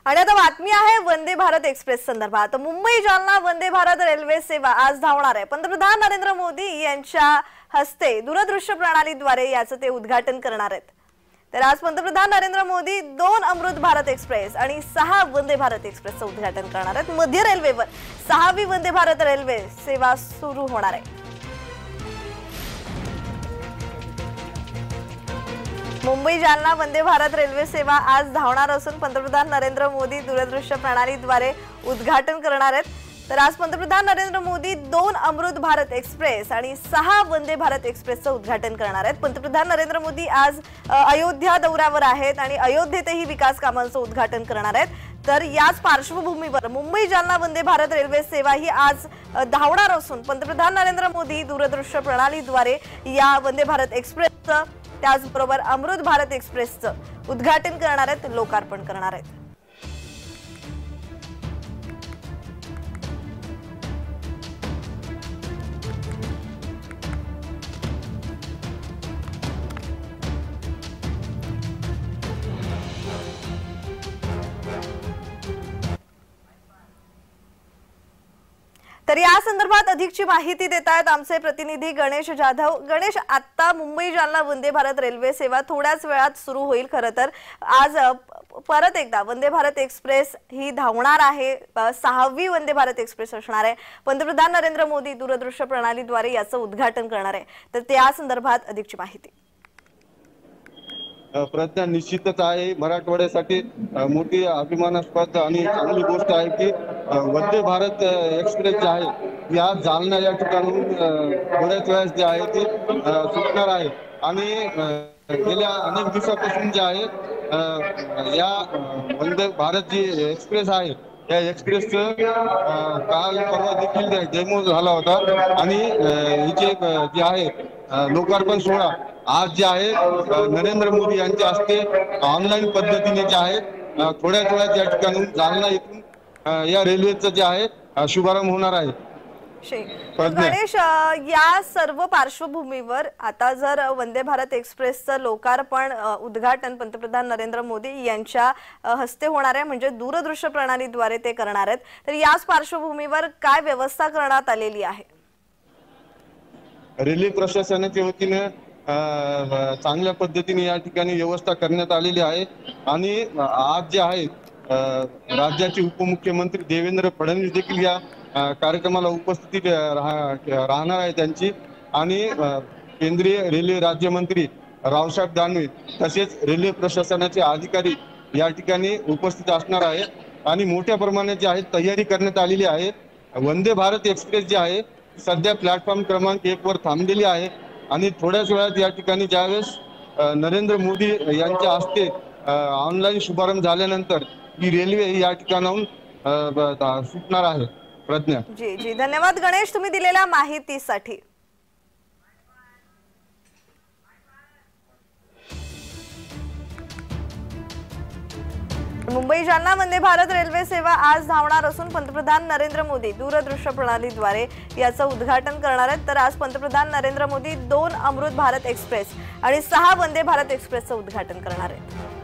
आणि आता बातमी आहे वंदे भारत एक्सप्रेस संदर्भात। मुंबई जालना वंदे भारत रेल्वे सेवा आज धावणार आहे। पंतप्रधान नरेंद्र मोदी यांच्या हस्ते दूरदृश्य प्रणालीद्वारे याचे ते उद्घाटन करणार आहेत। तर आज पंतप्रधान नरेंद्र मोदी 2 अमृत भारत एक्सप्रेस आणि 6 वंदे भारत एक्सप्रेसचे उद्घाटन करणार आहेत। मध्य रेल्वेवर 6वी वंदे भारत रेल्वे सेवा सुरू होणार आहे। मुंबई जालना वंदे भारत रेल्वे सेवा आज धावणार असून पंतप्रधान नरेंद्र मोदी दूरदृश्य प्रणालीद्वारे उद्घाटन करणार आहेत। तर आज पंतप्रधान नरेंद्र मोदी 2 अमृत भारत एक्सप्रेस आणि 6 वंदे भारत एक्सप्रेसचे उद्घाटन करणार आहेत। पंतप्रधान नरेंद्र मोदी आज अयोध्या दौऱ्यावर आहेत आणि अयोध्येतही विकास कामांचे उद्घाटन करणार आहेत। तर याच पार्श्वभूमीवर मुंबई जालना वंदे भारत रेल्वे सेवा ही आज धावणार असून पंतप्रधान नरेंद्र मोदी दूरदृश्य प्रणालीद्वारे या वंदे भारत एक्सप्रेसचं त्याचबरोबर अमृत भारत एक्सप्रेसचं उद्घाटन करणार आहेत, लोकार्पण करणार आहेत। तर या संदर्भात अधिकची माहिती देत आहेत आमचे प्रतिनिधी गणेश जाधव। गणेश, आता मुंबई जालना वंदे भारत रेल्वे सेवा थोड्याच वेळात सुरू होईल। खरं तर आज परत एकदा वंदे भारत एक्सप्रेस ही धावणार आहे। 6वी वंदे भारत एक्सप्रेस असणार आहे। पंतप्रधान नरेंद्र मोदी दूरदृश्य प्रणालीद्वारे याचं उद्घाटन करणार आहे। तर त्या संदर्भात अधिकची माहिती। प्रज्ञा, निश्चितच आहे मराठवाड्यासाठी मोठी अभिमानास्पद आणि चांगली गोष्ट आहे की वंदे भारत एक्सप्रेस जे आहे या जालना या ठिकाणून थोड्याच वेळास जे आहे ते सुटणार आहे। आणि गेल्या अनेक दिवसापासून जे आहे या वंदे भारत जी एक्सप्रेस आहे या एक्सप्रेसचं काल परवा देखील डेमो झाला होता आणि हिचे जे आहे लोकार्पण सोहळा आज जे आहे नरेंद्र मोदी यांच्या हस्ते ऑनलाईन पद्धतीने जे आहे थोड्याच वेळात या ठिकाणून जालना येथून या रेल्वेचं जे आहे शुभारंभ होणार आहे। गणेश, या सर्व पार्श्वभूमीवर आता जर वंदे भारत एक्सप्रेसचं लोकार्पण उद्घाटन पंतप्रधान नरेंद्र मोदी यांच्या हस्ते होणार आहे, म्हणजे दूरदृश्य प्रणालीद्वारे ते करणार आहेत। तर याच पार्श्वभूमीवर काय व्यवस्था करण्यात आलेली आहे? रेल्वे प्रशासनाच्या वतीने चांगल्या पद्धतीने या ठिकाणी व्यवस्था करण्यात आलेली आहे। आणि आज जे आहे राज्याचे उपमुख्यमंत्री देवेंद्र फडणवीस देखील या कार्यक्रमाला उपस्थित राहणार आहे त्यांची। आणि केंद्रीय रेल्वे राज्यमंत्री रावसाहेब दानवे तसेच रेल्वे प्रशासनाचे अधिकारी या ठिकाणी उपस्थित असणार आहे। आणि मोठ्या प्रमाणात जे आहे तयारी करण्यात आलेली आहे। वंदे भारत एक्सप्रेस जे आहे सध्या प्लॅटफॉर्म क्रमांक 1 वर थांबलेली आहे आणि थोड्याच वेळात या ठिकाणी ज्यावेळेस नरेंद्र मोदी यांच्या हस्ते ऑनलाईन शुभारंभ झाल्यानंतर ही रेल्वे या ठिकाणाहून सुटणार आहे। प्रज्ञा जी धन्यवाद गणेश तुम्ही दिलेल्या माहितीसाठी। मुंबई जालना वंदे भारत रेल्वे सेवा आज धावणार असून पंतप्रधान नरेंद्र मोदी दूरदृश्य प्रणालीद्वारे याचं उद्घाटन करणार आहेत। तर आज पंतप्रधान नरेंद्र मोदी 2 अमृत भारत एक्सप्रेस आणि 6 वंदे भारत एक्सप्रेसचं उद्घाटन करणार आहेत।